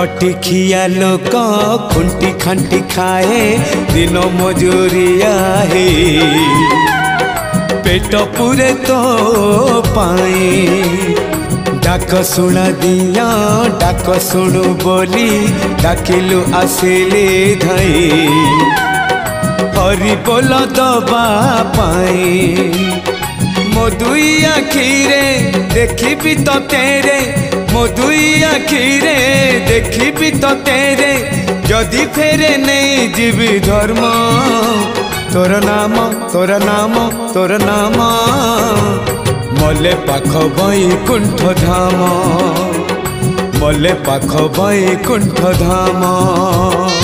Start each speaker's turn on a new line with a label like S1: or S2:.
S1: खटी खिया लोक खुंटी खांटी खाए दिन मजूरिया है पेट पूरे तो पाए डाक शुणा दिया डाक शुणु बोली डाकिलु आसिले धाई हरि बोल दबा पाए मो दुई आखिरे देखी तो तेरे मो दुई आखिरे देखी तो तेरे जदि फेरे नहीं जीवी धर्म तोर नाम तोर नाम तोर नाम मले पाख बैकुंठ धाम मले पाख बैकुंठ धाम।